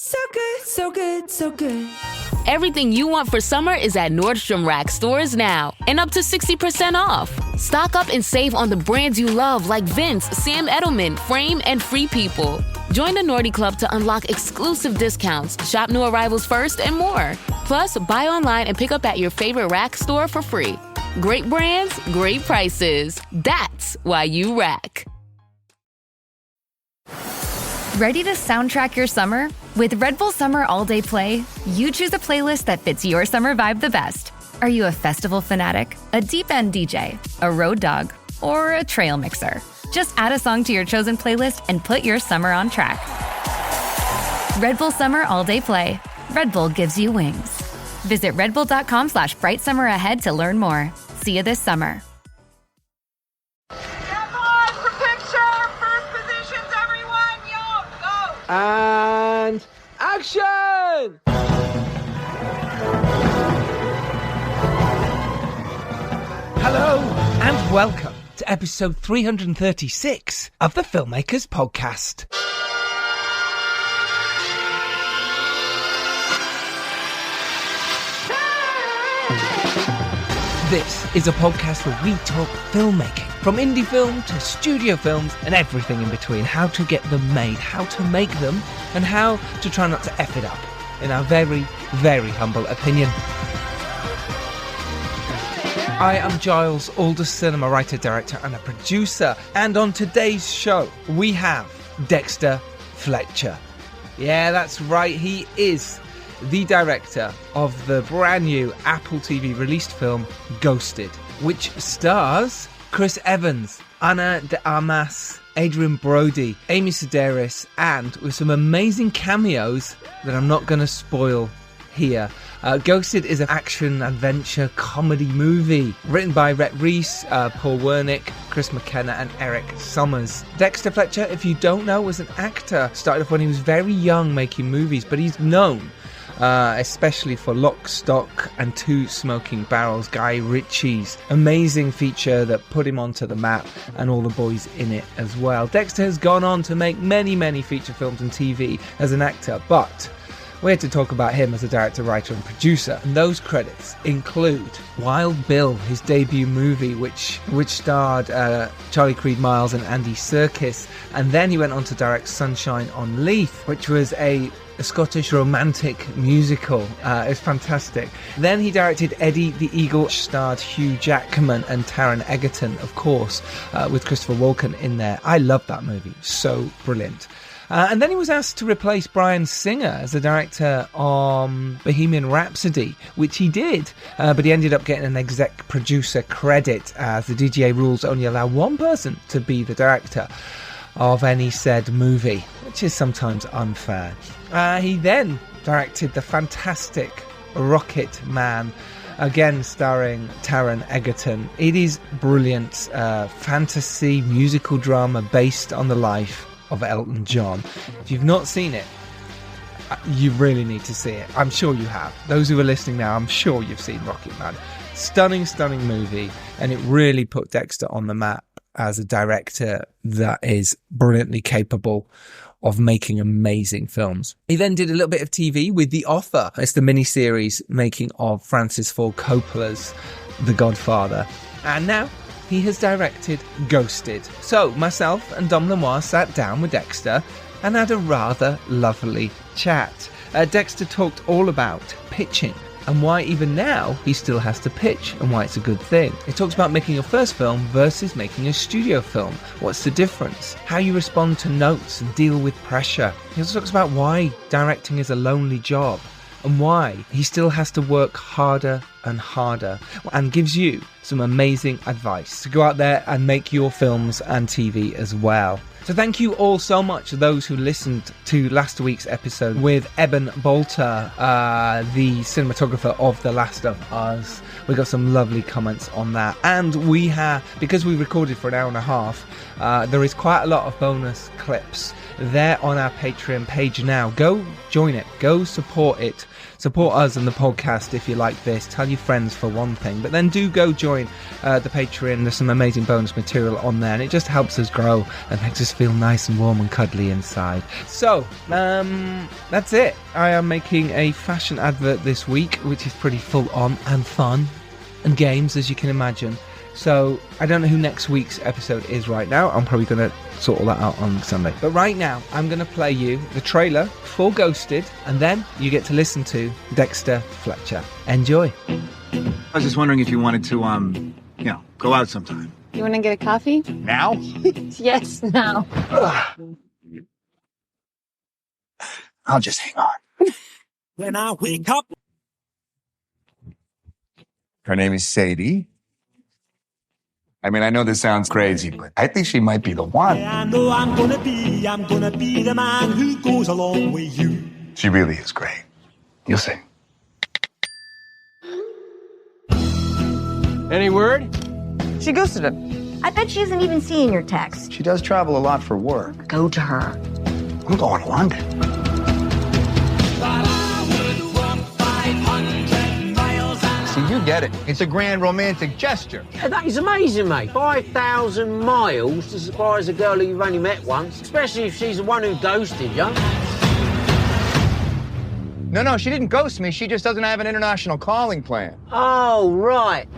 So good, so good, so good. Everything you want for summer is at Nordstrom Rack stores now, and up to 60% off. Stock up and save on the brands you love like Vince, Sam Edelman, Frame, and Free People. Join the Nordy Club to unlock exclusive discounts, shop new arrivals first, and more. Plus, buy online and pick up at your favorite Rack store for free. Great brands, great prices. That's why you Rack. Ready to soundtrack your summer? With Red Bull Summer All Day Play, you choose a playlist that fits your summer vibe the best. Are you a festival fanatic, a deep end DJ, a road dog, or a trail mixer? Just add a song to your chosen playlist and put your summer on track. Red Bull Summer All Day Play. Red Bull gives you wings. Visit redbull.com/brightsummer ahead to learn more. See you this summer. And action! Hello and welcome to episode 336 of the Filmmakers podcast. This is a podcast where we talk filmmaking, from indie film to studio films and everything in between. How to get them made, how to make them, and how to try not to F it up, in our very, very humble opinion. I am Giles Alderson. I'm a writer, director and a producer. And on today's show, we have Dexter Fletcher. Yeah, that's right, he is the director of the brand new Apple TV released film Ghosted, which stars Chris Evans, Ana de Armas, Adrian Brody, Amy Sedaris, and with some amazing cameos that I'm not going to spoil here. Ghosted is an action-adventure comedy movie written by Rhett Reese, Paul Wernick, Chris McKenna and Eric Sommers. Dexter Fletcher, if you don't know, was an actor. Started off when he was very young making movies, but he's known especially for Lock, Stock and Two Smoking Barrels, Guy Ritchie's amazing feature that put him onto the map, and all the boys in it as well. Dexter has gone on to make many, many feature films and TV as an actor, but we're here to talk about him as a director, writer and producer, and those credits include Wild Bill, his debut movie, which starred Charlie Creed Miles and Andy Serkis, and then he went on to direct Sunshine on Leith, which was a Scottish romantic musical. It's fantastic. Then he directed Eddie the Eagle, starred Hugh Jackman and Taron Egerton, of course, with Christopher Walken in there. I love that movie. So brilliant. And then he was asked to replace Bryan Singer as the director on Bohemian Rhapsody, which he did, but he ended up getting an exec producer credit, as the DGA rules only allow one person to be the director of any said movie, which is sometimes unfair. He then directed the fantastic Rocketman, again starring Taron Egerton. It is brilliant fantasy musical drama based on the life of Elton John. If you've not seen it, you really need to see it. I'm sure you have. Those who are listening now, I'm sure you've seen Rocketman. Stunning, stunning movie, and it really put Dexter on the map as a director that is brilliantly capable of making amazing films. He then did a little bit of TV with The Offer. It's the miniseries making of Francis Ford Coppola's The Godfather. And now he has directed Ghosted. So myself and Dom Lemoir sat down with Dexter and had a rather lovely chat. Dexter talked all about pitching and why even now he still has to pitch and why it's a good thing. He talks about making your first film versus making a studio film. What's the difference? How you respond to notes and deal with pressure. He also talks about why directing is a lonely job and why he still has to work harder and harder, and gives you some amazing advice to go out there and make your films and TV as well. So thank you all so much, those who listened to last week's episode with Eben Bolter, the cinematographer of The Last of Us. We got some lovely comments on that. And we have, because we recorded for an hour and a half, there is quite a lot of bonus clips there on our Patreon page now. Go join it. Go support it. Support us and the podcast if you like this. Tell your friends for one thing. But then do go join the Patreon. There's some amazing bonus material on there. And it just helps us grow and makes us just feel nice and warm and cuddly inside. So, that's it. I am making a fashion advert this week, which is pretty full on and fun and games, as you can imagine. So I don't know who next week's episode is right now. I'm probably going to sort all that out on Sunday. But right now, I'm going to play you the trailer for Ghosted, and then you get to listen to Dexter Fletcher. Enjoy. I was just wondering if you wanted to, go out sometime. You want to get a coffee? Now? Yes, now. I'll just hang on. When I wake up. Her name is Sadie. I mean, I know this sounds crazy, but I think she might be the one. I know I'm gonna be the man who goes along with you. She really is great. You'll see. Any word? She ghosted him. I bet she isn't even seeing your text. She does travel a lot for work. Go to her. I'm going to London. See, you get it. It's a grand romantic gesture. Yeah, that is amazing, mate. 5,000 miles to surprise a girl who you've only met once, especially if she's the one who ghosted you. No, she didn't ghost me. She just doesn't have an international calling plan. Oh, right.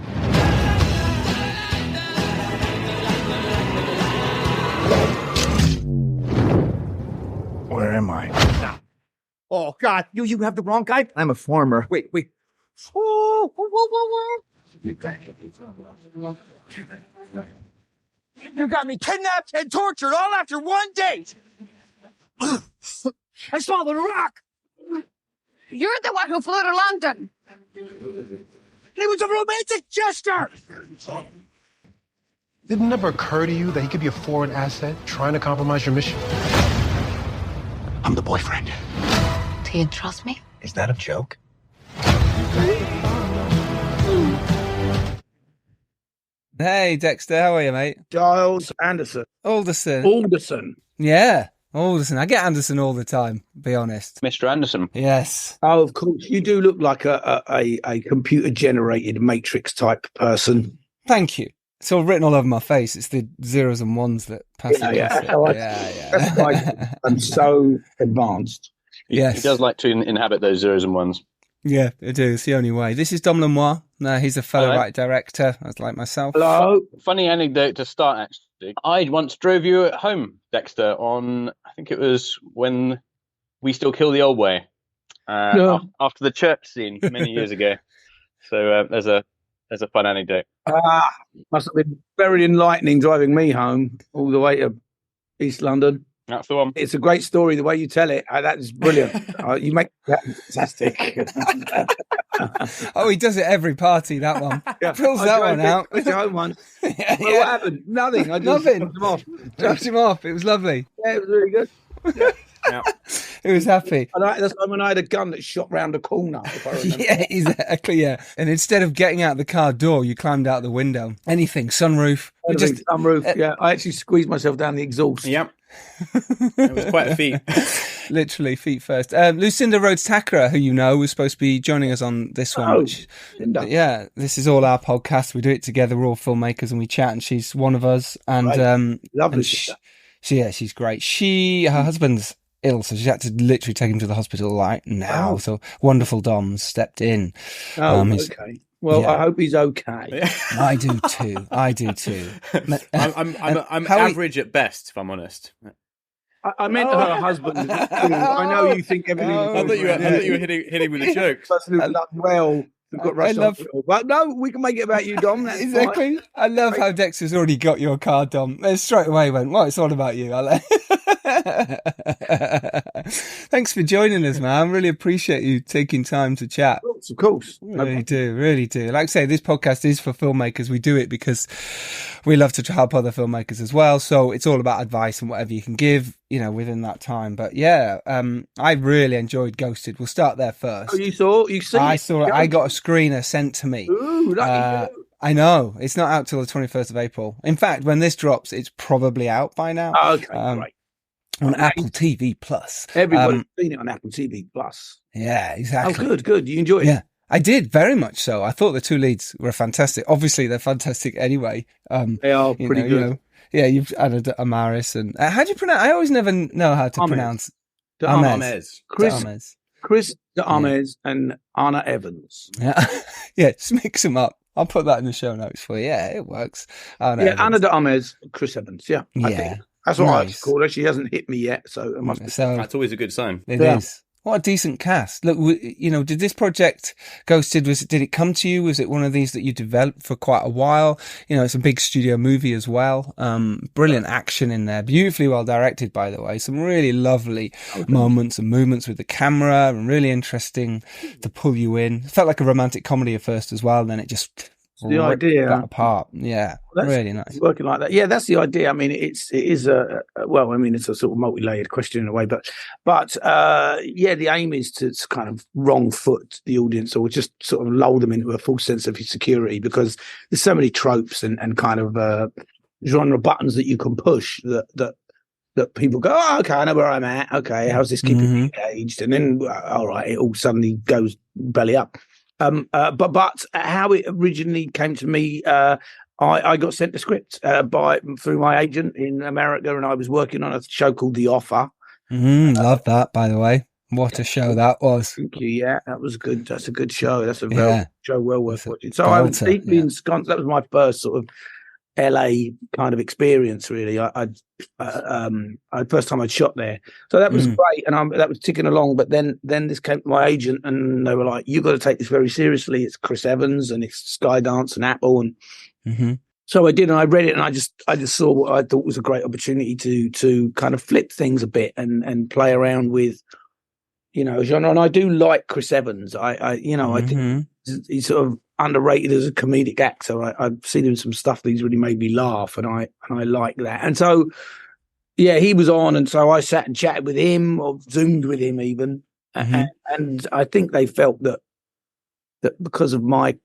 Where am I? Oh, God, you have the wrong guy? I'm a farmer. Wait. Oh, You got me kidnapped and tortured all after one date. I swallowed a rock. You're the one who flew to London. It was a romantic gesture. Didn't it ever occur to you that he could be a foreign asset trying to compromise your mission? I'm the boyfriend. Do you trust me? Is that a joke? Hey, Dexter, how are you, mate? Giles Anderson. Alderson. Yeah, Alderson. I get Anderson all the time, be honest. Mr. Anderson. Yes. Oh, of course. You do look like a computer-generated Matrix type person. Thank you. It's all written all over my face. It's the zeros and ones that pass it. Yeah. That's why I'm so advanced. Yes. He does like to inhabit those zeros and ones. Yeah, it is. It's the only way. This is Dom Lemoir. No, he's a fellow writer-director, as like myself. Hello. Funny anecdote to start, actually. I once drove you at home, Dexter, on, I think it was when We Still Kill the Old Way, after the church scene many years ago. So there's a fun anecdote. Must have been very enlightening driving me home all the way to East London. That's the one. It's a great story, the way you tell it. That is brilliant. You make that fantastic. Oh, he does it every party, that one. Yeah. Pulls that one out. Went to home once. Yeah. What happened? Nothing. I just Nothing. dropped him off. Dropped him off. It was lovely. Yeah, it was really good. Yeah. It was happy. And that's when I had a gun that shot round a corner, if I remember. Yeah, exactly, yeah. And instead of getting out the car door, you climbed out the window. Anything, sunroof. Sunroof, yeah. I actually squeezed myself down the exhaust. Yep. It was quite a feat. Literally, feet first. Lucinda Rhodes-Tackera, who you know, was supposed to be joining us on this one. Yeah, this is all our podcast. We do it together. We're all filmmakers and we chat, and she's one of us. And lovely. She's great. Her husband's ill, so she had to literally take him to the hospital right now. So wonderful Dom's stepped in. Okay. Well, yeah. I hope he's okay. I do too. I'm average at best, if I'm honest. I meant her husband. I know you think everything. I thought you were hitting with a joke. Well, we've got rushed hospital. But no, we can make it about you, Dom. That's exactly. Fine. I love how Dexter's already got your card, Dom. And straight away went, well, it's all about you. Thanks for joining us, man. I really appreciate you taking time to chat. Of course. Really do. Like I say, this podcast is for filmmakers. We do it because we love to help other filmmakers as well. So it's all about advice and whatever you can give, within that time. But yeah, I really enjoyed Ghosted. We'll start there first. Oh, you saw it? I saw it. I got a screener sent to me. Ooh, I know. It's not out till the 21st of April. In fact, when this drops, it's probably out by now. Oh, okay, great. On Apple TV Plus. Everybody's seen it on Apple TV Plus. Yeah, exactly. Oh, good. You enjoyed it? Yeah, I did, very much so. I thought the two leads were fantastic. Obviously, they're fantastic anyway. They are pretty good. Yeah, you've added Amaris and how do you pronounce? I always never know how to pronounce Ames. Chris de Yeah. Ames and Anna Evans. Yeah, yeah, just mix them up. I'll put that in the show notes for you. Yeah, it works. Anna de Ames, Chris Evans. Yeah, I think that's what I called her. She hasn't hit me yet, so it must be. So that's always a good sign. It is. What a decent cast. Look, did this project, Ghosted, did it come to you? Was it one of these that you developed for quite a while? It's a big studio movie as well. Brilliant action in there. Beautifully well directed, by the way. Some really lovely moments and movements with the camera, and really interesting to pull you in. It felt like a romantic comedy at first as well, and then it just the idea that apart. Yeah, really nice. Working like that. Yeah, that's the idea. I mean, it is it's a sort of multi-layered question in a way, but the aim is to kind of wrong foot the audience, or just sort of lull them into a false sense of security, because there's so many tropes and kind of genre buttons that you can push that people go, oh, okay, I know where I'm at. Okay, how's this keeping me engaged? And then, all right, it all suddenly goes belly up. But how it originally came to me, I got sent the script through my agent in America, and I was working on a show called The Offer. Love that, by the way. What a show that was. Thank you. Yeah, that was good. That's a good show. That's a show well worth watching. So I was deeply ensconced. That was my first sort of LA kind of experience, really. I first time I'd shot there, so that was great, and that was ticking along. But then this came to my agent, and they were like, "You got to take this very seriously. It's Chris Evans, and it's Skydance and Apple." And so I did, and I read it, and I just saw what I thought was a great opportunity to kind of flip things a bit and play around with, genre. And I do like Chris Evans. I think he's sort of underrated as a comedic actor. I've seen him in some stuff that he's really made me laugh, and I like that. And so, he was on, and so I sat and chatted with him, or Zoomed with him even, and I think they felt that because of my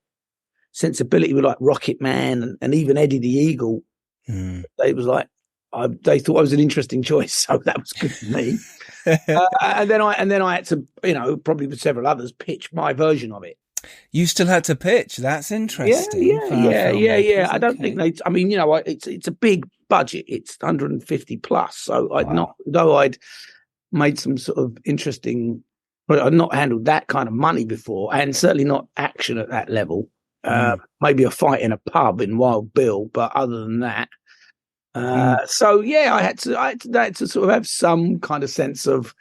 sensibility with like Rocketman and even Eddie the Eagle, they thought I was an interesting choice, so that was good for me. and then I had to, probably with several others, pitch my version of it. You still had to pitch. That's interesting. Yeah. I don't think it's a big budget. It's 150 plus. So I'd made some sort of interesting, but I'd not handled that kind of money before, and certainly not action at that level. Maybe a fight in a pub in Wild Bill, but other than that, I had to sort of have some kind of sense of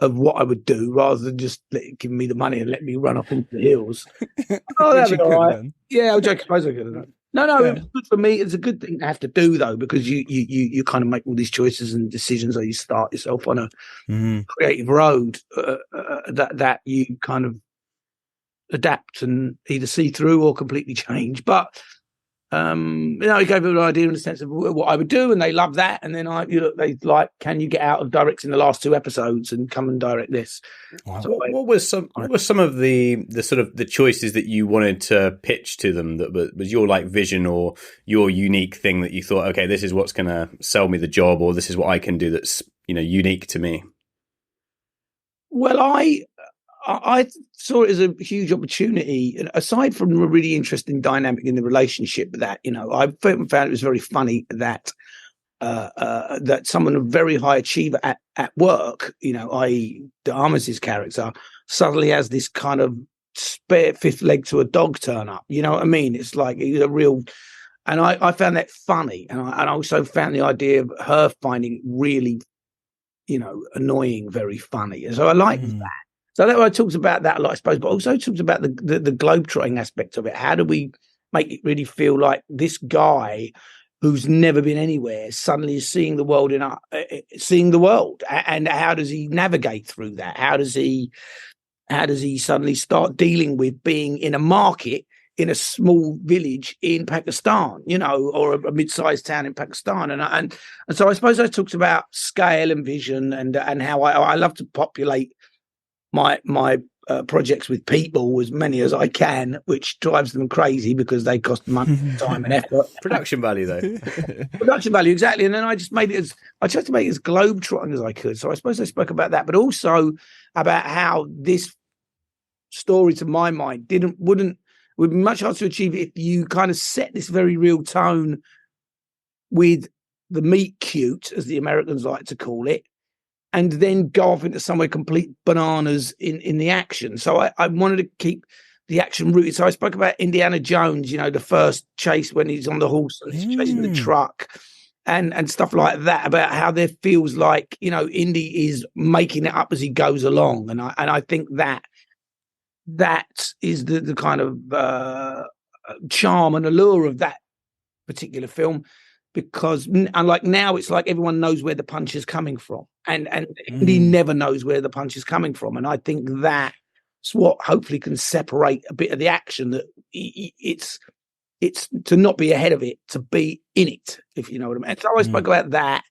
what I would do, rather than just giving me the money and let me run off into the hills. That'd be all right. Yeah, I suppose I could have done. No, it was good for me. It's a good thing to have to do, though, because you kind of make all these choices and decisions, or you start yourself on a creative road that you kind of adapt and either see through or completely change. But it gave them an idea in the sense of what I would do, and they loved that. And then they like, can you get out of directing the last 2 episodes and come and direct this? Wow. So what were some of the sort of the choices that you wanted to pitch to them that was your like vision or your unique thing that you thought, okay, this is what's going to sell me the job, or this is what I can do that's unique to me? Well, I saw it as a huge opportunity, aside from a really interesting dynamic in the relationship, that, I found it was very funny that that someone a very high achiever at work, i.e. de Armas's character, suddenly has this kind of spare fifth leg to a dog turn up. You know what I mean? It's like a real... And I found that funny. And I also found the idea of her finding it really, annoying, very funny. And so I liked that. So that I talked about that a lot, I suppose, but also talked about the globetrotting aspect of it. How do we make it really feel like this guy who's never been anywhere suddenly is seeing the world and how does he navigate through that? How does he suddenly start dealing with being in a market in a small village in Pakistan, or a mid-sized town in Pakistan, and so I suppose I talked about scale and vision and how I love to populate my projects with people, as many as I can, which drives them crazy because they cost money, time, and effort. Production value, though. Production value, exactly. And then I just made it I tried to make it as globe-trotting as I could. So I suppose I spoke about that, but also about how this story, to my mind, would be much harder to achieve if you kind of set this very real tone with the meet cute, as the Americans like to call it, and then go off into somewhere complete bananas in the action. So I wanted to keep the action rooted. So I spoke about Indiana Jones, the first chase when he's on the horse and he's chasing the truck and stuff like that, about how there feels like, Indy is making it up as he goes along. And I think that is the kind of charm and allure of that particular film, because unlike now, it's like everyone knows where the punch is coming from, and Indy never knows where the punch is coming from. And I think that's what hopefully can separate a bit of the action, that it's to not be ahead of it, to be in it, if you know what I mean. And so I spoke about that,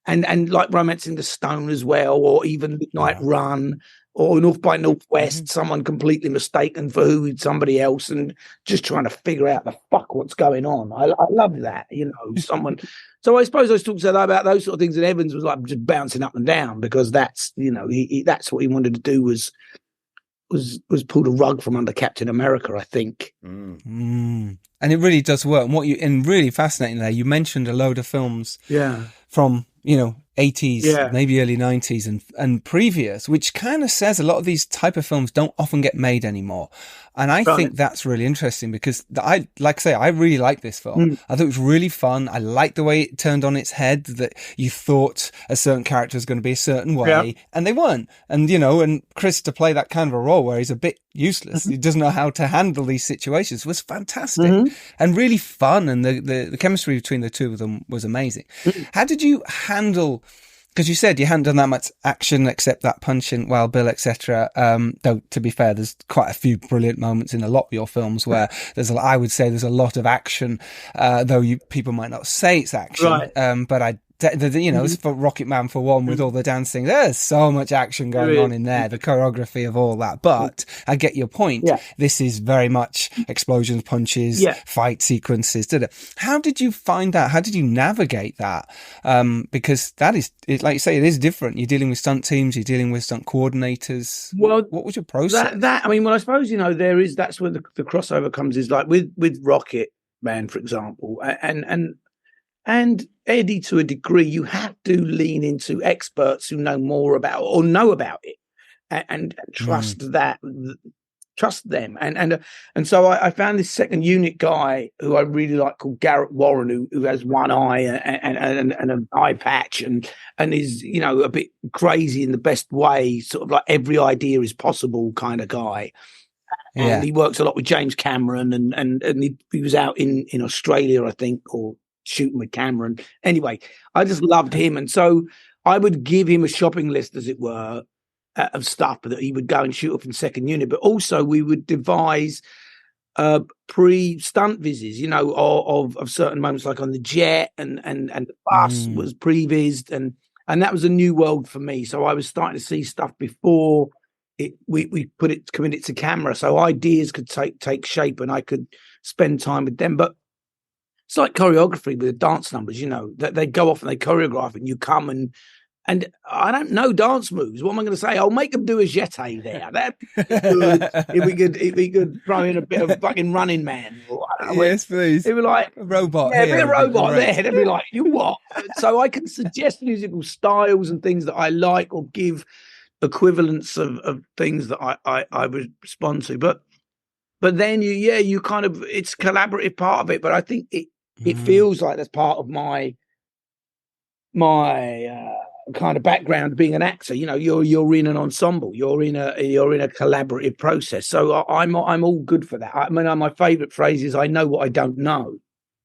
and like Romancing the Stone as well, or even Midnight Run, or North by Northwest, someone completely mistaken for somebody else, and just trying to figure out the fuck what's going on. I love that, someone. So I suppose I was talking about those sort of things, and Evans was like just bouncing up and down, because that's, that's what he wanted to do, was pull the rug from under Captain America, I think. And it really does work. And really fascinating there, you mentioned a load of films from, 80s, maybe early 90s and previous, which kind of says a lot of these type of films don't often get made anymore. And I think that's really interesting, because I really like this film. I thought it was really fun. I liked the way it turned on its head, that you thought a certain character was going to be a certain way, and they weren't. And, and Chris to play that kind of a role where he's a bit useless, he doesn't know how to handle these situations, was fantastic and really fun. And the chemistry between the two of them was amazing. How did you handle, because you said you hadn't done that much action except that punch in Wild Bill, etc. Though, to be fair, there's quite a few brilliant moments in a lot of your films where I would say there's a lot of action, though people might not say it's action. But it's for Rocketman for one, with all the dancing. There's so much action going on in there, the choreography of all that. But I get your point. Yeah. This is very much explosions, punches, fight sequences. How did you find that? How did you navigate that? Because that is, like you say, it is different. You're dealing with stunt teams, you're dealing with stunt coordinators. Well, what was your process? I suppose, that's where the crossover comes, is like with Rocketman, for example, and Eddie, to a degree, you have to lean into experts who know more about or know about it, and trust them. And so I found this second unit guy who I really like, called Garrett Warren, who has one eye and an eye patch and is, a bit crazy in the best way, sort of like every idea is possible kind of guy. And he works a lot with James Cameron, and he was out in Australia, I think, or shooting with Cameron. Anyway, I just loved him. And so I would give him a shopping list, as it were, of stuff that he would go and shoot up in second unit. But also we would devise pre-stunt visits, of certain moments, like on the jet and the bus was pre-vised. And that was a new world for me. So I was starting to see stuff before we committed to camera. So ideas could take shape, and I could spend time with them. But it's like choreography with the dance numbers, that they go off and they choreograph, and you come and I don't know dance moves. What am I going to say? I'll make them do a jeté there. That'd be good. if we could throw in a bit of fucking Running Man. Yes, please. It was like a robot. Yeah, a robot there. They'd be like, you what? So I can suggest musical styles and things that I like, or give equivalents of things that I would respond to. But then you kind of, it's a collaborative part of it. But I think it feels like that's part of my kind of background, being an actor. You're in an ensemble, you're in a collaborative process. So I'm all good for that. I mean, my favorite phrase is, I know what I don't know,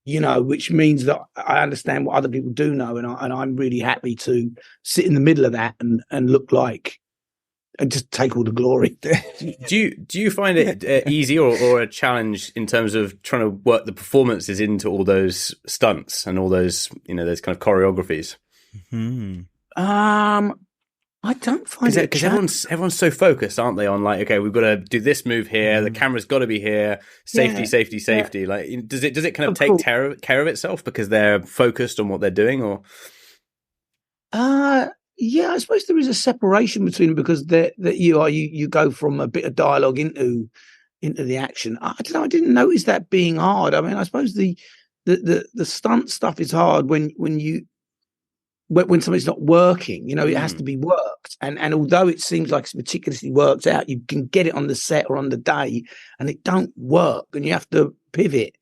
which means that I understand what other people do know, and I'm really happy to sit in the middle of that and look like, and just take all the glory. Do you find it easy or a challenge in terms of trying to work the performances into all those stunts and all those, those kind of choreographies? I don't find it, because everyone's so focused, aren't they, on like, okay, we've got to do this move here, the camera's got to be here, safety. Yeah. Like, does it kind of take care of itself because they're focused on what they're doing, or? Yeah, I suppose there is a separation between them, because that you go from a bit of dialogue into the action. I don't know. I didn't notice that being hard. I mean, I suppose the stunt stuff is hard when when something's not working, it has to be worked. And although it seems like it's meticulously worked out, you can get it on the set or on the day and it don't work, and you have to pivot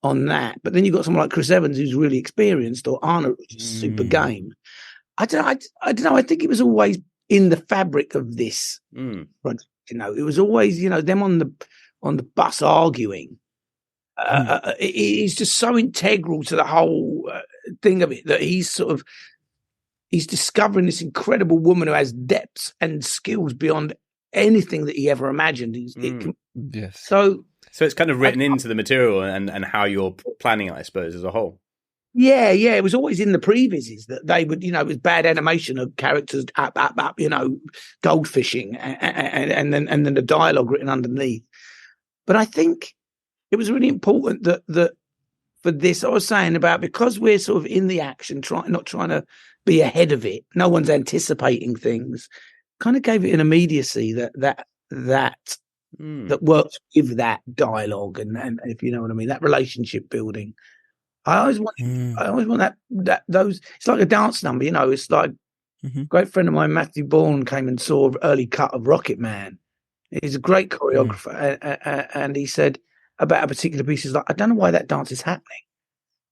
on that. But then you've got someone like Chris Evans who's really experienced, or Arnold, which is super game. I don't know. I think it was always in the fabric of this. It was always, them on the bus arguing. It's just so integral to the whole thing of it that he's discovering this incredible woman who has depths and skills beyond anything that he ever imagined. Yes. So it's kind of written into the material and how you're planning it, I suppose, as a whole. Yeah. It was always in the previses that they would, it was bad animation of characters up, goldfishing, and then the dialogue written underneath. But I think it was really important that for this, I was saying about, because we're sort of in the action, not trying to be ahead of it. No one's anticipating things. Kind of gave it an immediacy that works with that dialogue and if you know what I mean, that relationship building. I always want that those. It's like a dance number, It's like a great friend of mine, Matthew Bourne, came and saw an early cut of Rocketman. He's a great choreographer, and he said about a particular piece, he's like, I don't know why that dance is happening.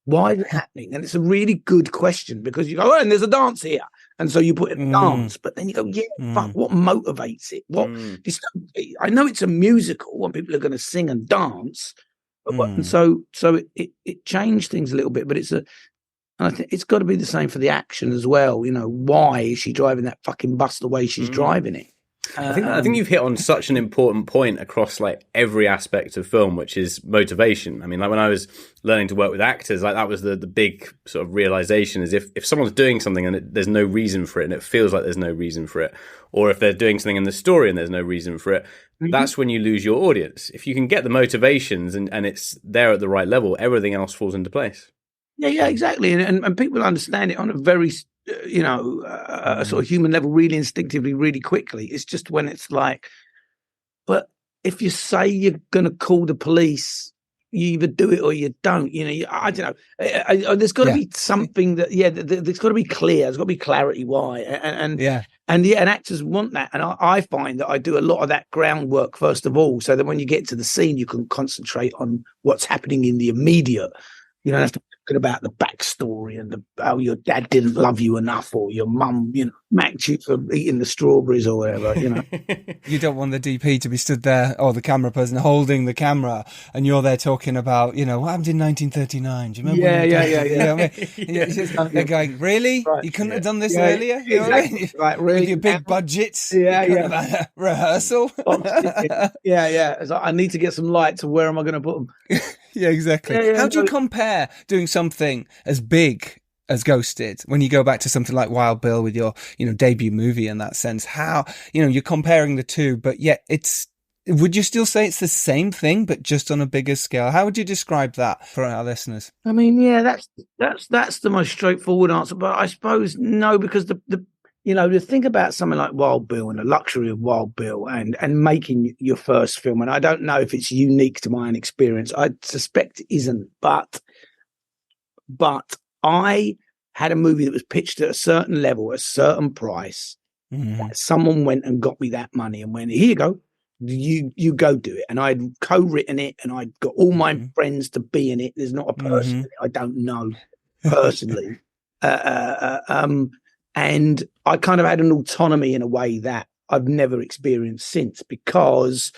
Why is it happening? And it's a really good question, because you go, and there's a dance here. And so you put in a dance, but then you go, fuck, what motivates it? I know it's a musical and people are going to sing and dance, and so it changed things a little bit, but and I think it's got to be the same for the action as well. Why is she driving that fucking bus the way she's driving it? I think you've hit on such an important point across like every aspect of film, which is motivation. I mean, like when I was learning to work with actors, like that was the big sort of realization, is if someone's doing something and there's no reason for it, and it feels like there's no reason for it, or if they're doing something in the story and there's no reason for it, that's when you lose your audience. If you can get the motivations and it's there at the right level, everything else falls into place. Yeah, exactly. And people understand it on a very, a sort of human level, really instinctively, really quickly. It's just when it's like, but if you say you're going to call the police, you either do it or you don't. I don't know. There's got to be something there's got to be clear. There's got to be clarity why. And actors want that. And I find that I do a lot of that groundwork first of all, so that when you get to the scene, you can concentrate on what's happening in the immediate. You don't have to talk about the backstory and how your dad didn't love you enough, or your mum, macked you for eating the strawberries or whatever, You don't want the DP to be stood there, or the camera person holding the camera, and you're there talking about, what happened in 1939. Do you remember? Yeah. You know what I mean? It's just, they're going, really? Right. You couldn't have done this earlier? You know what I mean? Right, really? With your big budgets? Yeah. Rehearsal? Yeah. It's like, I need to get some lights. Where am I going to put them? Yeah, exactly. How do you compare doing something as big as Ghosted when you go back to something like Wild Bill with your, debut movie in that sense? How, you're comparing the two, but yet would you still say it's the same thing, but just on a bigger scale? How would you describe that for our listeners? I mean, that's the most straightforward answer, but I suppose no, because the think about something like Wild Bill and the luxury of Wild Bill and making your first film. And I don't know if it's unique to my own experience. I suspect it isn't, but I had a movie that was pitched at a certain level, a certain price. Someone went and got me that money and went, here you go. You go do it. And I'd co-written it and I'd got all my friends to be in it. There's not a person I don't know personally. And I kind of had an autonomy in a way that I've never experienced since, because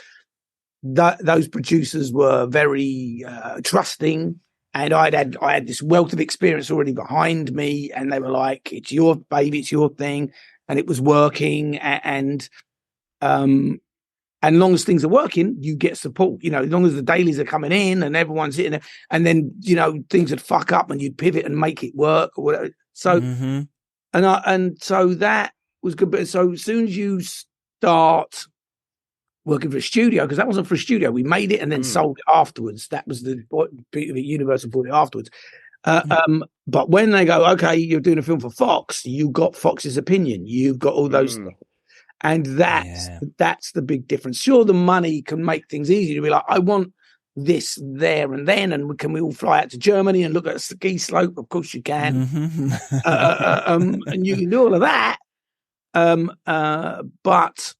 those producers were very trusting, and I had this wealth of experience already behind me, and they were like, "It's your baby, it's your thing," and it was working. And long as things are working, you get support. As long as the dailies are coming in and everyone's hitting it, and then things would fuck up and you'd pivot and make it work or whatever. So. And so that was good. But so as soon as you start working for a studio, because that wasn't for a studio, we made it and then sold it afterwards. That was the Universal bought it afterwards. But when they go, okay, you're doing a film for Fox, you got Fox's opinion, you've got all those things. And that's the big difference. Sure, the money can make things easier to be like, I want this there and then, and can we all fly out to Germany and look at a ski slope? Of course you can. And you can do all of that. But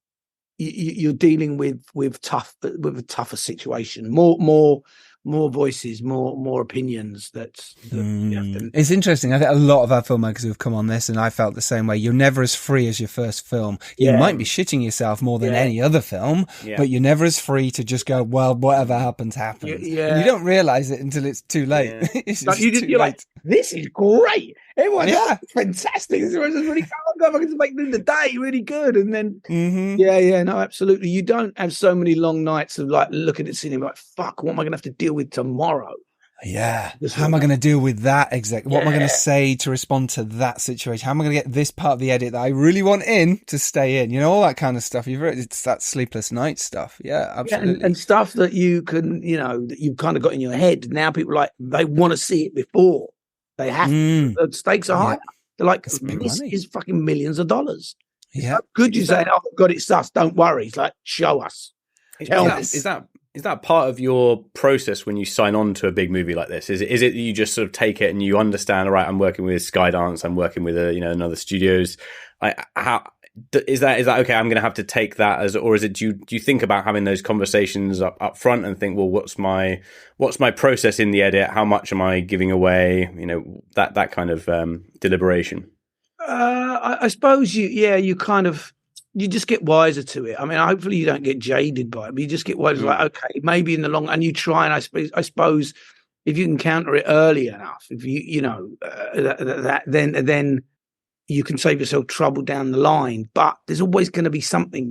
you're dealing with a tougher situation, more voices, more opinions. It's interesting. I think a lot of our filmmakers who've come on this, and I felt the same way. You're never as free as your first film. You might be shitting yourself more than any other film, but you're never as free to just go, well, whatever happens, happens. And you don't realize it until it's too late. You're like, this is great. Everyone's fantastic. This is really cool. I can just make the day really good. And then, no, absolutely. You don't have so many long nights of like looking at cinema like, fuck, what am I going to have to deal with tomorrow? Yeah. How am I going to deal with that exactly? What am I going to say to respond to that situation? How am I going to get this part of the edit that I really want in to stay in? You know, all that kind of stuff. It's that sleepless night stuff. Yeah, absolutely. And stuff that you can, that you've kind of got in your head. Now people they want to see it before. They have to. The stakes are higher. They're like, this is fucking millions of dollars. Yeah. Good you say, oh, God, it's sus. Don't worry. It's like, show us. Tell us. Is that part of your process when you sign on to a big movie like this? Is it that you just sort of take it and you understand, all right, I'm working with Skydance, I'm working with another studios. Is that okay? I'm going to have to take that as, or is it? Do you think about having those conversations up front and think, well, what's my process in the edit? How much am I giving away? That kind of deliberation. I suppose you kind of. You just get wiser to it. I mean, hopefully you don't get jaded by it, but you just get wiser. Like, okay, maybe in the long, and you try. And I suppose if you can counter it early enough, if then you can save yourself trouble down the line. But there's always going to be something.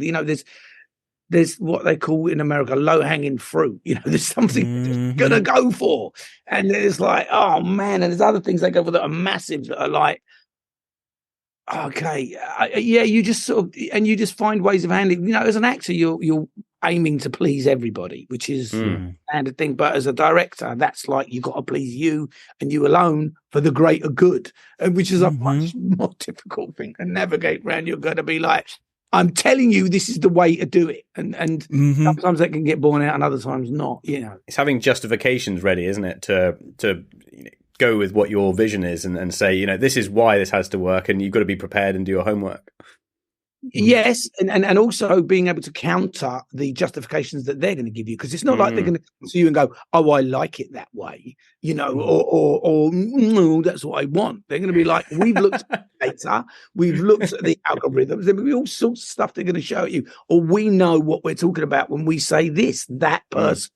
There's what they call in America low hanging fruit. There's something you're gonna go for, and it's like, oh man, and there's other things they go for that are massive that are like. Okay, you just sort of, and you just find ways of handling. As an actor, you're aiming to please everybody, which is a standard thing. But as a director, that's like you got to please you and you alone for the greater good, which is a much more difficult thing to navigate around. You're going to be like, I'm telling you, this is the way to do it, and sometimes that can get borne out, and other times not. It's having justifications ready, isn't it, to go with what your vision is and say, this is why this has to work, and you've got to be prepared and do your homework. Yes, and also being able to counter the justifications that they're going to give you, because it's not like they're going to come to you and go, "Oh, I like it that way," or "No, that's what I want." They're going to be like, "We've looked at the data, we've looked at the algorithms. There'll be all sorts of stuff they're going to show you, or we know what we're talking about when we say this. That person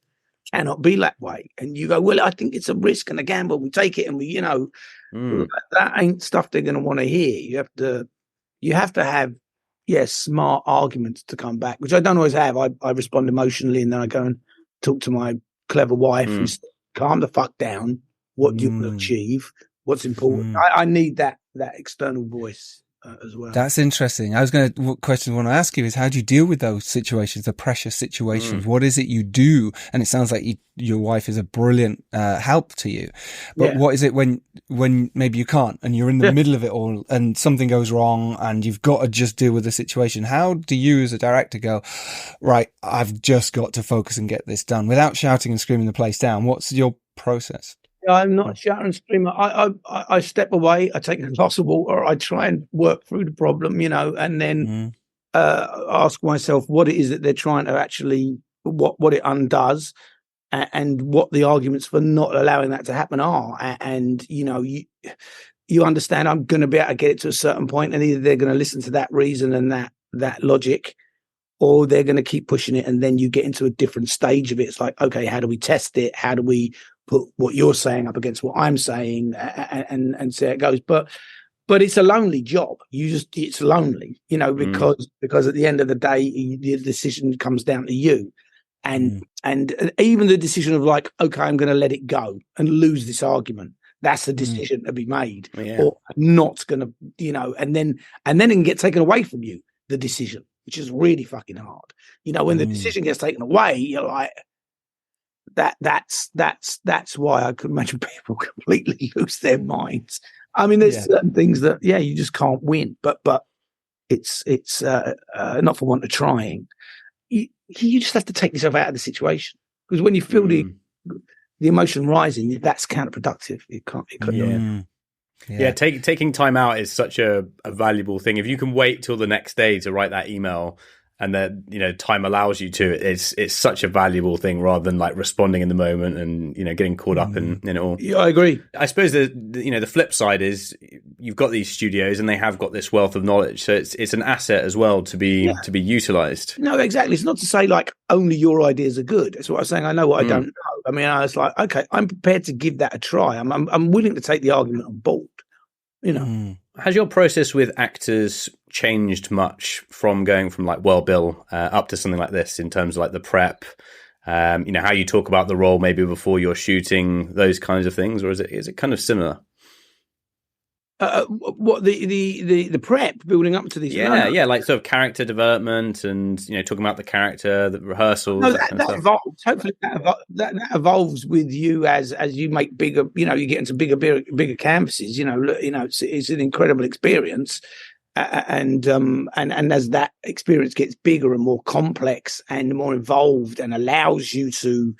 cannot be that way." And you go, "Well, I think it's a risk and a gamble. We take it, and we, that ain't stuff they're going to want to hear." You have to have. Yes, smart arguments to come back, which I don't always have. I respond emotionally, and then I go and talk to my clever wife and say, calm the fuck down. What do you want to achieve? What's important? I need that external voice as well. That's interesting. Question I want to ask you is, how do you deal with those situations, the pressure situations? What is it you do? And it sounds like your wife is a brilliant help to you. But what is it when maybe you can't, and you're in the middle of it all, and something goes wrong, and you've got to just deal with the situation? How do you, as a director, go, right, I've just got to focus and get this done without shouting and screaming the place down? What's your process? I'm not a shouter and screamer. I step away. I take a glass of water. I try and work through the problem, and then ask myself what it is that they're trying to actually, what it undoes, and what the arguments for not allowing that to happen are. And you understand I'm going to be able to get it to a certain point, and either they're going to listen to that reason and that logic, or they're going to keep pushing it, and then you get into a different stage of it. It's like, okay, how do we test it? How do we put what you're saying up against what I'm saying, and see how it goes? But it's a lonely job. It's lonely, because at the end of the day, the decision comes down to you, and even the decision of like, okay, I'm going to let it go and lose this argument. That's the decision to be made, or not going to, and then it can get taken away from you, the decision, which is really fucking hard. When the decision gets taken away, you're like, that's why I could imagine people completely lose their minds. I mean, there's certain things that you just can't win, but it's not for want of trying. You just have to take yourself out of the situation, because when you feel the emotion rising, that's counterproductive. It can't. Yeah, taking time out is such a valuable thing. If you can wait till the next day to write that email, and then time allows you to, it's such a valuable thing rather than like responding in the moment and getting caught up in it all. Yeah, I agree. I suppose the flip side is you've got these studios and they have got this wealth of knowledge, so it's an asset as well to be utilized. No, exactly. It's not to say like only your ideas are good. That's what I'm saying. I know what I don't know. I mean, I was like, okay, I'm prepared to give that a try. I'm willing to take the argument on board. Has your process with actors changed much from going from like Wild Bill up to something like this in terms of like the prep, how you talk about the role maybe before you're shooting, those kinds of things, or is it kind of similar? What the prep building up to these? Like sort of character development and talking about the character, the rehearsals. No, that evolves. Hopefully, that evolves with you as you make bigger. You get into bigger canvases. It's an incredible experience, and as that experience gets bigger and more complex and more involved and allows you to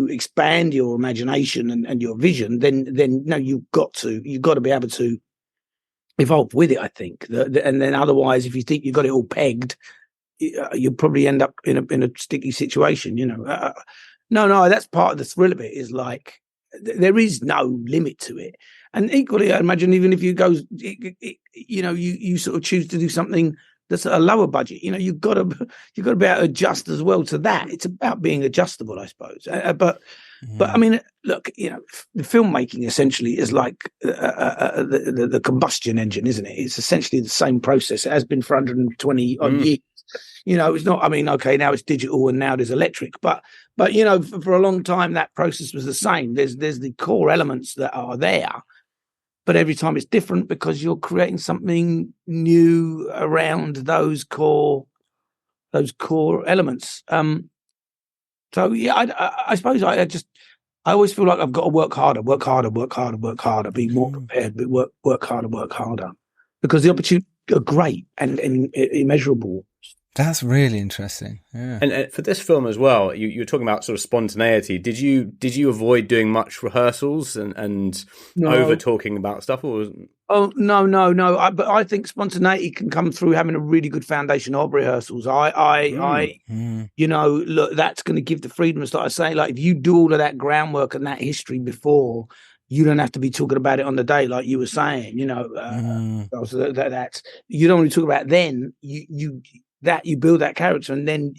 expand your imagination and your vision, then you've got to be able to evolve with it, I think. And then otherwise, if you think you've got it all pegged, you'll probably end up in a sticky situation. No, that's part of the thrill of it. Is like there is no limit to it. And equally, I imagine even if you go, you sort of choose to do something that's a lower budget, you've got to be able to adjust as well to that. It's about being adjustable, I suppose. But I mean, look, the filmmaking essentially is like the combustion engine, isn't it? It's essentially the same process. It has been for 120 odd years. It's not. I mean, okay, now it's digital and now there's electric, but for a long time that process was the same. There's the core elements that are there. But every time it's different because you're creating something new around those core elements. So yeah, I suppose I always feel like I've got to work harder, be more prepared, but work harder, because the opportunities are great and immeasurable. That's really interesting. Yeah. And for this film as well, you were talking about sort of spontaneity. Did you avoid doing much rehearsals and over talking about stuff, or? Oh no! But I think spontaneity can come through having a really good foundation of rehearsals. Look, that's going to give the freedom. Like I say, like if you do all of that groundwork and that history before, you don't have to be talking about it on the day, like you were saying. So that's you don't want to talk about it then. You build that character, and then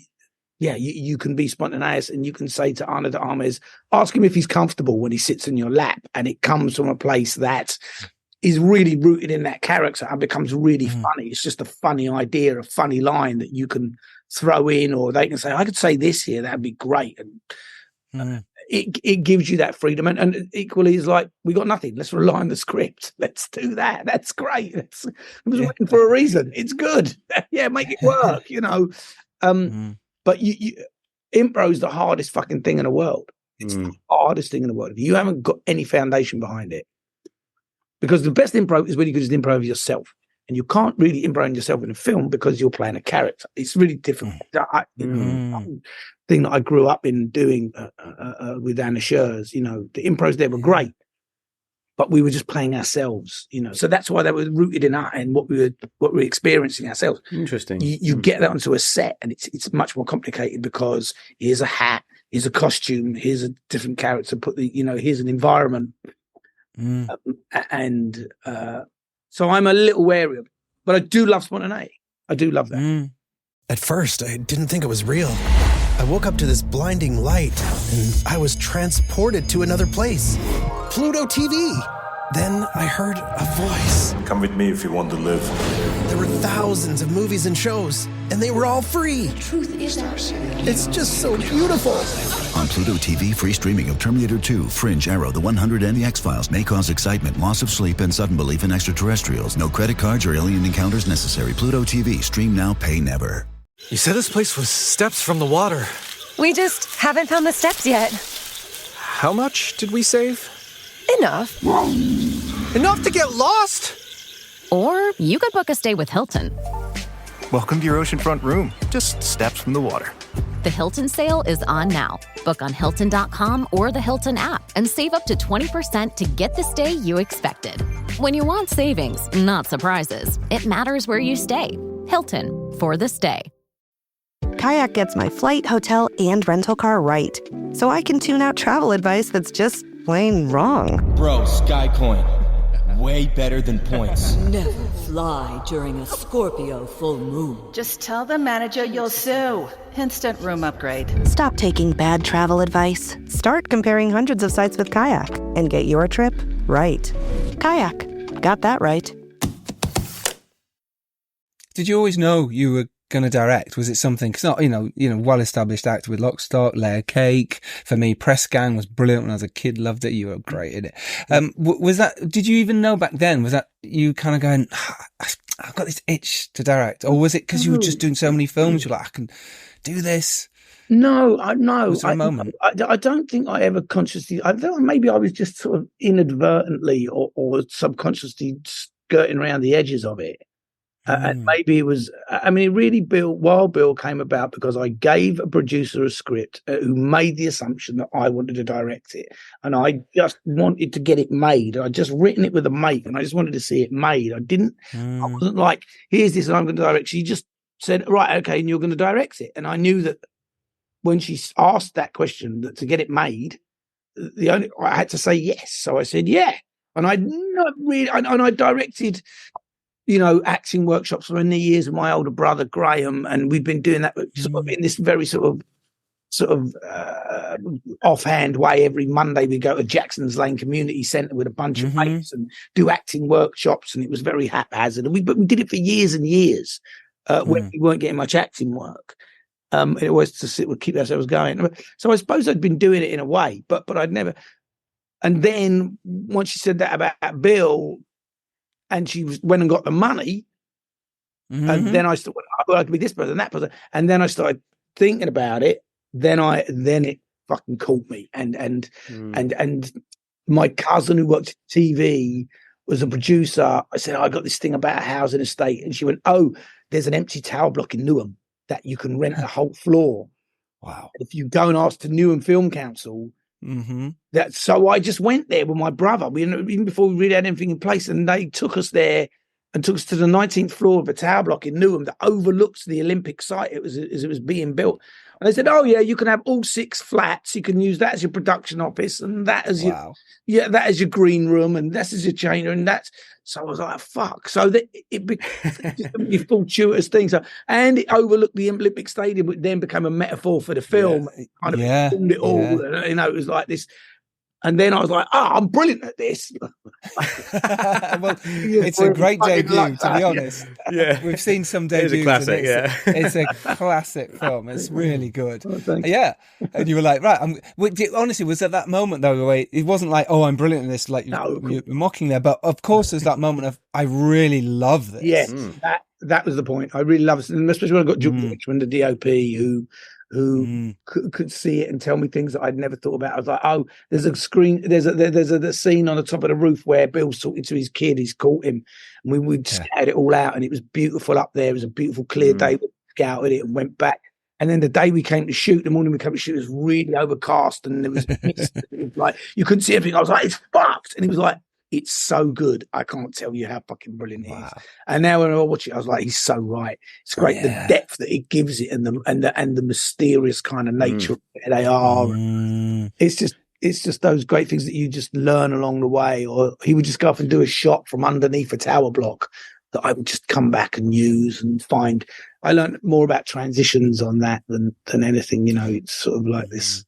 you can be spontaneous, and you can say to Ana de Armas, ask him if he's comfortable when he sits in your lap, and it comes from a place that is really rooted in that character and becomes really funny. It's just a funny idea, a funny line that you can throw in, or they can say, I could say this here, that'd be great. And it gives you that freedom. And equally is like, we got nothing. Let's rely on the script. Let's do that. That's great. I was waiting for a reason. It's good. Make it work, But impro is the hardest fucking thing in the world. It's the hardest thing in the world. If you haven't got any foundation behind it, because the best improv is when you can just improv yourself. And you can't really improv yourself in a film because you're playing a character. It's really difficult. Thing that I grew up in doing with Anna Scherz, the impros there were great, but we were just playing ourselves, So that's why they were rooted in that and what we were experiencing ourselves. Interesting. You get that onto a set, and it's much more complicated because here's a hat, here's a costume, here's a different character. Here's an environment, so I'm a little wary of it, but I do love spontaneity. I do love that. At first, I didn't think it was real. I woke up to this blinding light, and I was transported to another place. Pluto TV. Then I heard a voice. Come with me if you want to live. There were thousands of movies and shows, and they were all free. The truth is it's just so beautiful. On Pluto TV, free streaming of Terminator 2, Fringe, Arrow, The 100, and The X-Files may cause excitement, loss of sleep, and sudden belief in extraterrestrials. No credit cards or alien encounters necessary. Pluto TV. Stream now, pay never. You said this place was steps from the water. We just haven't found the steps yet. How much did we save? Enough. Enough to get lost? Or you could book a stay with Hilton. Welcome to your oceanfront room. Just steps from the water. The Hilton sale is on now. Book on Hilton.com or the Hilton app and save up to 20% to get the stay you expected. When you want savings, not surprises, it matters where you stay. Hilton, for the stay. Kayak gets my flight, hotel, and rental car right, so I can tune out travel advice that's just plain wrong. Bro, Skycoin. Way better than points. Never fly during a Scorpio full moon. Just tell the manager you'll sue. Instant room upgrade. Stop taking bad travel advice. Start comparing hundreds of sites with Kayak and get your trip right. Kayak. Got that right. Did you always know you were going to direct? Was it something? Because not, well-established actor with Lock, Stock, Layer Cake. For me, Press Gang was brilliant when I was a kid. Loved it. You were great in it. Was that? Did you even know back then? Was that you kind of going, I've got this itch to direct, or was it because you were just doing so many films? You're like, I can do this. No. Was there a moment? I don't think I ever consciously. I thought maybe I was just sort of inadvertently or subconsciously skirting around the edges of it. And maybe it was, it really Bill came about because I gave a producer a script who made the assumption that I wanted to direct it. And I just wanted to get it made. I'd just written it with a mate and I just wanted to see it made. I wasn't like, here's this and I'm going to direct. She just said, right, okay, and you're going to direct it. And I knew that when she asked that question, that to get it made, I had to say yes. So I said, yeah. And I directed, acting workshops for many years with my older brother Graham, and we've been doing that sort of in this very sort of offhand way. Every Monday we go to Jackson's Lane Community Centre with a bunch of mates and do acting workshops, and it was very haphazard. And we did it for years and years when we weren't getting much acting work. It was to keep ourselves going. So I suppose I'd been doing it in a way, but I'd never. And then once she said that about Bill, and she went and got the money, and then I started, I could be this person, that person, and then I started thinking about it. Then it fucking caught me, and my cousin who worked at TV was a producer. I said, I got this thing about a housing estate, and she went, oh, there's an empty tower block in Newham that you can rent the whole floor. Wow! If you go and ask the Newham Film Council. So I just went there with my brother. Even before we really had anything in place, and they took us there and took us to the 19th floor of a tower block in Newham that overlooks the Olympic site. As it was being built, and they said, "Oh yeah, you can have all 6 flats. You can use that as your production office, and that as that as your green room, and that's as your chainer, and that's." So I was like, "Fuck!" So that it became a fortuitous thing. So and it overlooked the Olympic Stadium, which then became a metaphor for the film. Kind of filmed it all. It was like this. And then I was like, I'm brilliant at this. Well, it's a great debut, to be honest. Yeah. We've seen some debuts. It's a classic, It's a classic film. It's really good. Oh, yeah. And you were like, right. Honestly, was at that moment, though, the way it wasn't like, oh, I'm brilliant at this, like you're mocking there. But of course, there's that moment of, I really love this. Yes, that was the point. I really love it. And especially when I got George Richmond, the DOP, who could see it and tell me things that I'd never thought about. I was like, oh, there's a screen, there's a scene on the top of the roof where Bill's talking to his kid, he's caught him, and we scouted it all out, and it was beautiful up there. It was a beautiful, clear day. We scouted it and went back. And then the day we came to shoot, the morning we came to shoot, it was really overcast, and there was mist. It was like, you couldn't see everything. I was like, it's fucked. And he was like, it's so good. I can't tell you how fucking brilliant it is. And now when I watch it, I was like, he's so right. It's great the depth that it gives it, and the mysterious kind of nature of where they are. It's just those great things that you just learn along the way. Or he would just go off and do a shot from underneath a tower block that I would just come back and use and find. I learned more about transitions on that than anything. It's sort of like this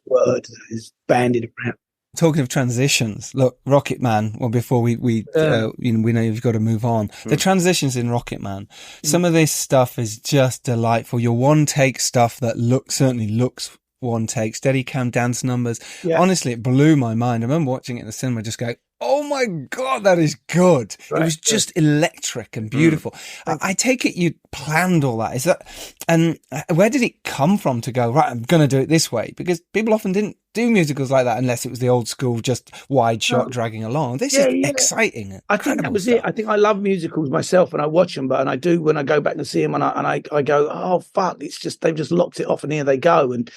word that is bandied around. Talking of transitions, look, Rocketman. Well, before we know you've got to move on. The transitions in Rocketman, some of this stuff is just delightful. Your one take stuff that certainly looks one take, steady cam dance numbers. Yeah. Honestly, it blew my mind. I remember watching it in the cinema, just go, Oh my God, that is good. Right, it was just electric and beautiful. I take it you planned all that. Is that, and where did it come from to go, right, I'm going to do it this way? Because people often didn't do musicals like that unless it was the old school, just wide shot dragging along. This is exciting. I think that was it. I think I love musicals myself and I watch them, and I do when I go back and see them and I go, oh, fuck, it's just, they've just locked it off and here they go. And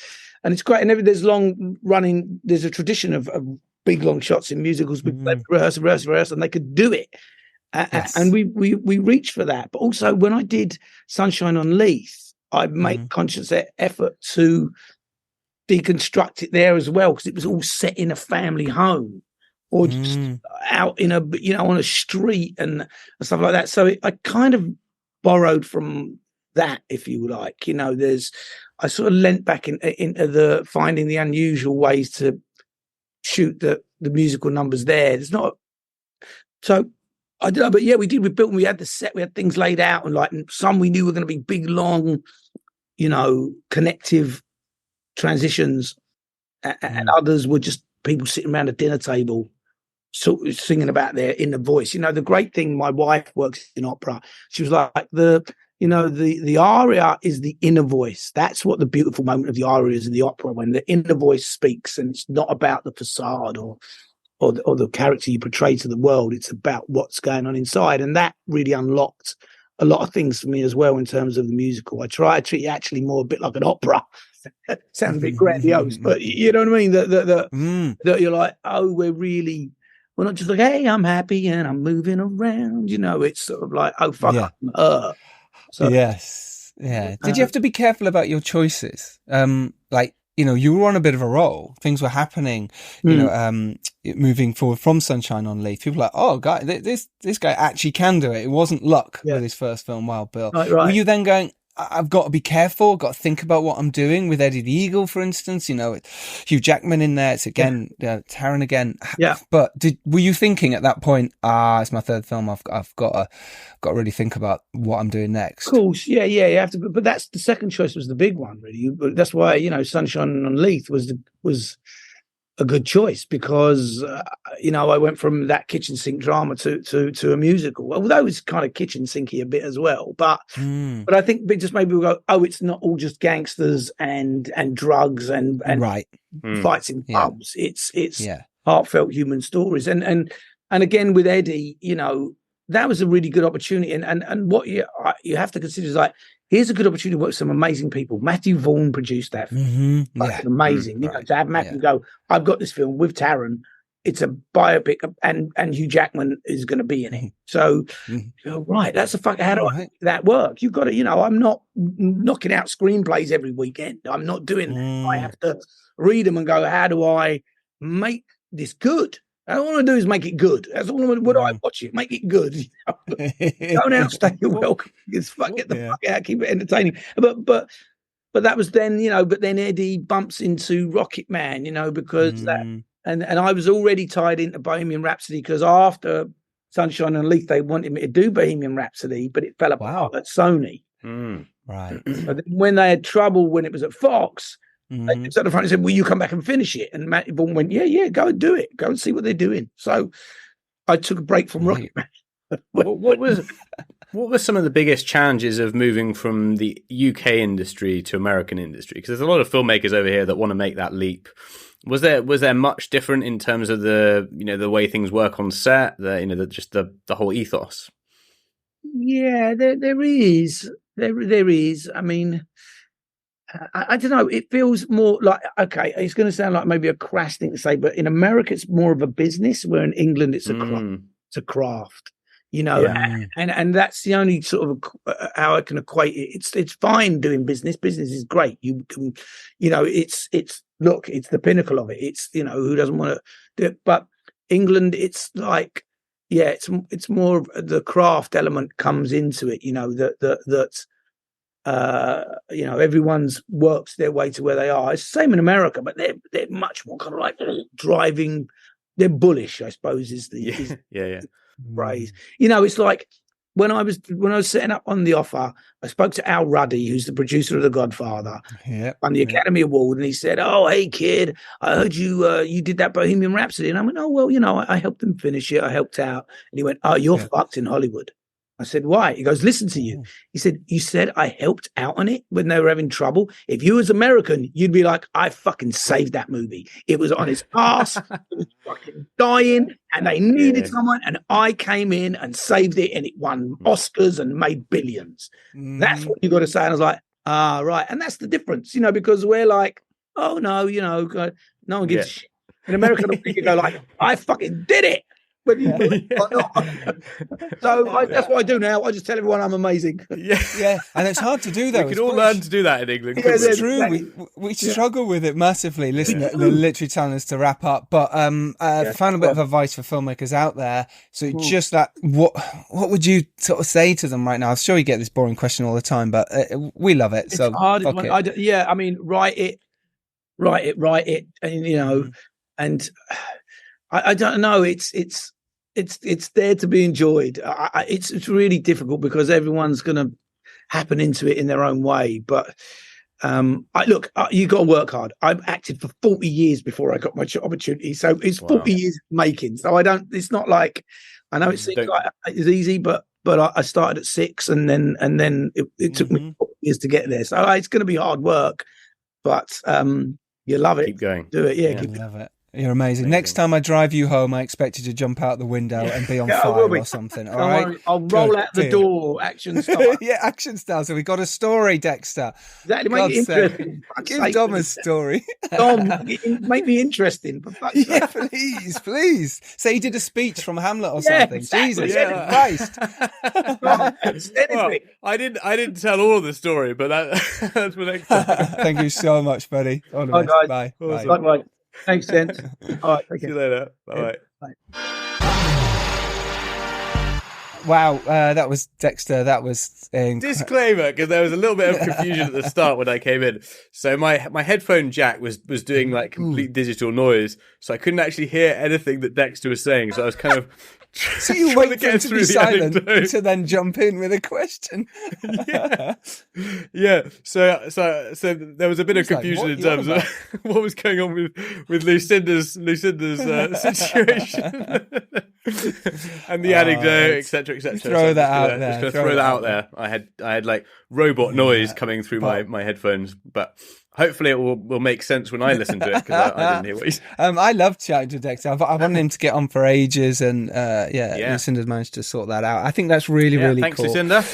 it's great. And there's there's a tradition of big long shots in musicals. We rehearse, and they could do it. And we reached for that. But also when I did Sunshine on Leith, I made conscious effort to deconstruct it there as well, because it was all set in a family home or just out in a, on a street and stuff like that. So I kind of borrowed from that, if you like. I sort of leant back into the finding the unusual ways to shoot the musical numbers there. There's not so I don't know, but yeah, we built, we had the set, we had things laid out, and some we knew were going to be big, long, connective transitions, and others were just people sitting around a dinner table sort of singing about their inner voice. The great thing, my wife works in opera, she was like, the aria is the inner voice. That's what the beautiful moment of the aria is in the opera, when the inner voice speaks, and it's not about the facade or the character you portray to the world. It's about what's going on inside, and that really unlocked a lot of things for me as well in terms of the musical. I try to treat it actually more a bit like an opera. Sounds a bit grandiose, but you know what I mean. That you're like, oh, we're not just like, hey, I'm happy and I'm moving around. It's sort of like, oh fuck, I'm her. So, yes, yeah. Did you have to be careful about your choices? You were on a bit of a roll. Things were happening, moving forward from Sunshine on Leith. People were like, oh, guy, this guy actually can do it. It wasn't luck with his first film, Wild Bill. Right. Were you then going, I've got to be careful, got to think about what I'm doing with Eddie the Eagle, for instance, Hugh Jackman in there. It's again, Taron again. Yeah. But were you thinking at that point, it's my third film. I've got to really think about what I'm doing next. Of course. Yeah. You have to, but that's the second choice was the big one, really. That's why, Sunshine on Leith was a good choice, because I went from that kitchen sink drama to a musical, although it's kind of kitchen sinky a bit as well. But I think it just made people go, oh, it's not all just gangsters and drugs and fights in pubs. It's heartfelt human stories. And again with Eddie, that was a really good opportunity. And what you have to consider is like, here's a good opportunity to work with some amazing people. Matthew Vaughn produced that film. Amazing. To have Matthew go, I've got this film with Taron. It's a biopic, and Hugh Jackman is going to be in it. So, right, that's a fuck. How do I make that work? You've got to, I'm not knocking out screenplays every weekend. I'm not doing that. I have to read them and go, how do I make this good? All I want to do is make it good. That's all I want. What do I watch it? Make it good. Don't outstay your welcome. Get the fuck out. Keep it entertaining. But that was then, But then Eddie bumps into Rocketman, because that, and I was already tied into Bohemian Rhapsody, because after Sunshine on Leith, they wanted me to do Bohemian Rhapsody, but it fell apart at Sony. Right. So then when they had trouble when it was at Fox. They sat at the front and said, will you come back and finish it? And Matt Vaughn went, yeah, go and do it. Go and see what they're doing. So I took a break from Rocketman. What were some of the biggest challenges of moving from the UK industry to American industry? Because there's a lot of filmmakers over here that want to make that leap. Was there much different in terms of the way things work on set, the whole ethos? Yeah, there is. There is. I mean, I don't know. It feels more like, okay, it's going to sound like maybe a crass thing to say, but in America, it's more of a business, where in England, it's a craft, and that's the only sort of how I can equate it. It's fine doing business. Business is great. You can, it's the pinnacle of it. It's, who doesn't want to do it? But England, it's like, it's more of the craft element comes into it, everyone's works their way to where they are. It's the same in America, but they're much more kind of like driving. They're bullish, I suppose, is the phrase. It's like when I was setting up on The Offer, I spoke to Al Ruddy, who's the producer of The Godfather, won the Academy Award, and he said, "Oh, hey kid, I heard you did that Bohemian Rhapsody," and I went, "Oh well, I helped them finish it. I helped out." And he went, "Oh, you're fucked in Hollywood." I said, "Why?" He goes, "Listen to you." He said, "You said I helped out on it when they were having trouble. If you was American, you'd be like, I fucking saved that movie. It was on its ass. It was fucking dying, and they needed someone, and I came in and saved it, and it won Oscars and made billions." That's what you got to say. And I was like, right. And that's the difference, because we're like, oh, no, no one gives a shit. In America, you go like, I fucking did it. But so that's what I do now. I just tell everyone I'm amazing. Yeah, and it's hard to do that. We can all learn to do that in England. Yeah, it's true. We struggle with it massively. Listen, they're literally telling us to wrap up. But found a bit of advice for filmmakers out there. So just that, what would you sort of say to them right now? I'm sure you get this boring question all the time, but we love it. So it's hard. I mean, write it, and and I don't know. It's there to be enjoyed. It's really difficult because everyone's going to happen into it in their own way. But you got to work hard. I've acted for 40 years before I got my opportunity, so it's 40 years making. So I don't. It's not like I know it seems like it's easy, but I started at 6, and then it took me 40 years to get there. So it's going to be hard work, but you love it. Keep going. Do it. Yeah, love it. You're amazing. Next time I drive you home, I expect you to jump out the window and be on fire or something. All right? Worry. I'll roll out the door, action style. Yeah, action style. So we got a story, Dexter. Exactly. Make it interesting. Give Dom a story. Dom, make me interesting. Yeah, please. Say he did a speech from Hamlet or something. Exactly. Jesus Christ. Well, I didn't tell all of the story, but that's for next time. Thank you so much, buddy. All the best. Bye. Awesome. Bye. Makes sense. All right. See you later. Bye. Wow, that was Dexter. That was disclaimer, because there was a little bit of confusion at the start when I came in. So my headphone jack was doing like complete digital noise, so I couldn't actually hear anything that Dexter was saying. So I was kind of so you wait for him to be silent to then jump in with a question. yeah. So there was a bit of confusion in terms of what was going on with Lucinda's situation and the anecdote, etc. Throw that out there. Just gonna throw that out there. I had like robot noise coming through my headphones, but hopefully it will make sense when I listen to it, because I didn't hear what he said. I loved chatting to Dexter. I wanted him to get on for ages, and Lucinda's managed to sort that out. I think that's really thanks, cool. Lucinda.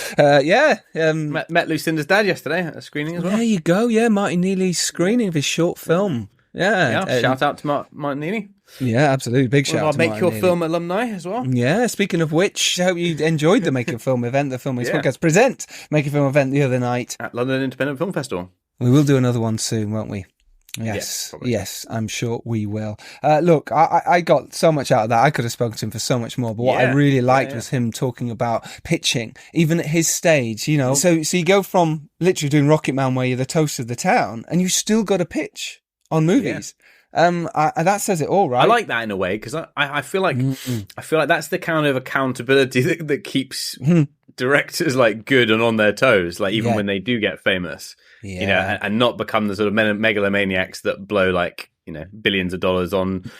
Met Lucinda's dad yesterday at a screening as well. There you go. Yeah, Martin Neely's screening of his short film. Yeah. Shout out to Martin Neely. Yeah, absolutely. Big shout out to Make Your Film alumni as well. Yeah, speaking of which, I hope you enjoyed the Make Your Film event, the Filmmakers Podcast present Make Your Film event the other night at London Independent Film Festival. We will do another one soon, won't we? Yes, I'm sure we will. Look, I got so much out of that. I could have spoken to him for so much more, but what I really liked was him talking about pitching, even at his stage, So you go from literally doing Rocketman, where you're the toast of the town, and you still got to pitch on movies. That says it all, right? I like that in a way, because I feel like that's the kind of accountability that keeps directors like good and on their toes, like even when they do get famous, and not become the sort of megalomaniacs that blow like billions of dollars on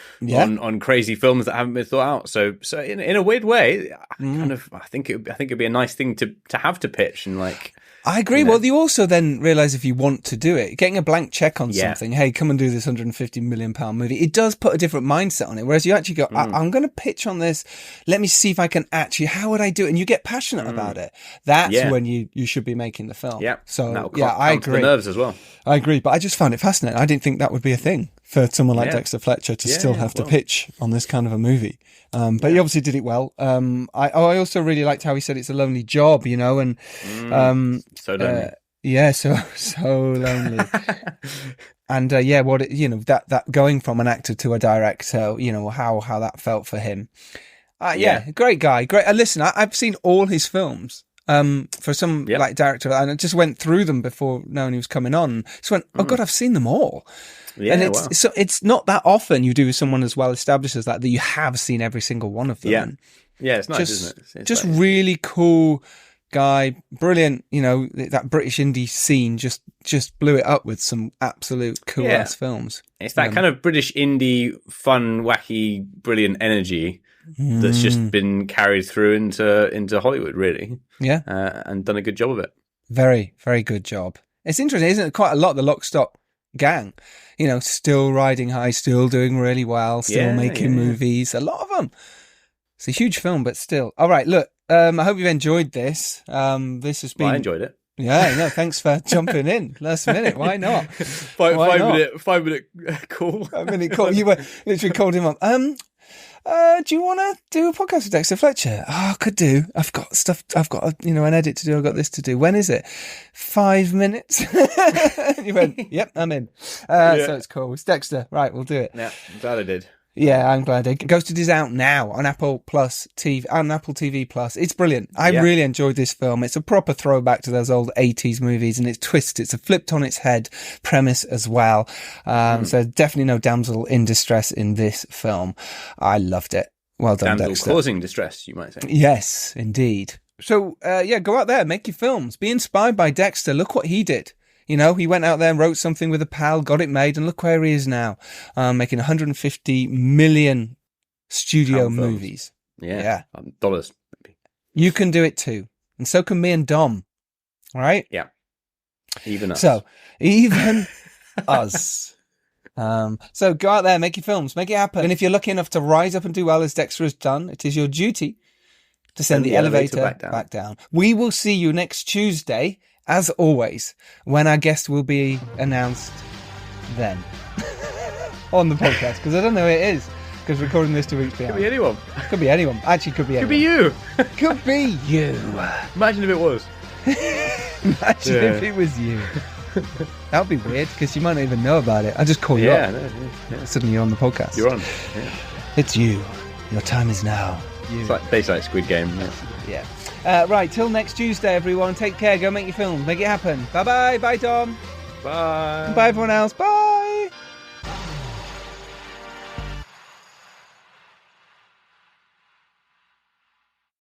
crazy films that haven't been thought out. So in a weird way, I think it'd be a nice thing to have to pitch and like. I agree. Well, you also then realise if you want to do it, getting a blank check on something, hey, come and do this £150 million movie, it does put a different mindset on it. Whereas you actually go, I'm going to pitch on this. Let me see if I can actually, how would I do it? And you get passionate about it. That's when you should be making the film. Yeah. So, I agree. The nerves as well. I agree. But I just found it fascinating. I didn't think that would be a thing for someone like Dexter Fletcher to still have to pitch on this kind of a movie. But he obviously did it well. I also really liked how he said it's a lonely job, and so lonely. So lonely. And that going from an actor to a director, how that felt for him. Great guy. Great. Listen, I've seen all his films. For some like director, and I just went through them before knowing he was coming on. So went, oh God, I've seen them all. Yeah, and it's not that often you do someone as well established as that you have seen every single one of them. Yeah, it's nice, isn't it? It's just really cool guy, brilliant. You know, that British indie scene just blew it up with some absolute cool ass films. It's that kind of British indie, fun, wacky, brilliant energy that's just been carried through into Hollywood, really. Yeah, and done a good job of it. Very, very good job. It's interesting, isn't it? Quite a lot of the Lock, Stock gang, you know, still riding high, still doing really well, still making movies. A lot of them. It's a huge film, but still. All right, look. I hope you've enjoyed this. This has been. I enjoyed it. Yeah, no, thanks for jumping in last minute. Why not? Five minute call. 5 minute call. You were literally called him up. Do you want to do a podcast with Dexter Fletcher? Oh, I could do. I've got stuff. I've got an edit to do. I've got this to do. When is it? 5 minutes. You went, yep, I'm in. So it's cool. It's Dexter. Right, we'll do it. Yeah, I'm glad I did. Yeah, I'm glad. Ghosted is out now on Apple TV Plus. It's brilliant. I really enjoyed this film. It's a proper throwback to those old 80s movies, and it's a flipped on its head premise as well. So definitely no damsel in distress in this film. I loved it. Well done, damsel Dexter. causing distress, you might say. Yes, indeed. So, go out there, make your films. Be inspired by Dexter. Look what he did. You know, he went out there and wrote something with a pal, got it made, and look where he is now, making 150 million studio movies. Yeah. Dollars, maybe. You can do it too. And so can me and Dom. All right? Yeah. Even us. So, even us. So go out there, make your films, make it happen. And if you're lucky enough to rise up and do well as Dexter has done, it is your duty to send the elevator back down. We will see you next Tuesday, as always, when our guest will be announced then on the podcast, because I don't know who it is, because we're recording this 2 weeks behind. Could be anyone. Could be anyone. Actually, could be anyone. Could be you. Could be you. Imagine if it was. Imagine if it was you. That would be weird, because you might not even know about it. I just call you up. Suddenly you're on the podcast. You're on. Yeah. It's you. Your time is now. It's like basically like Squid Game. Yeah. Right, till next Tuesday, everyone. Take care. Go make your films. Make it happen. Bye-bye. Bye, Tom. Bye. Bye, everyone else. Bye.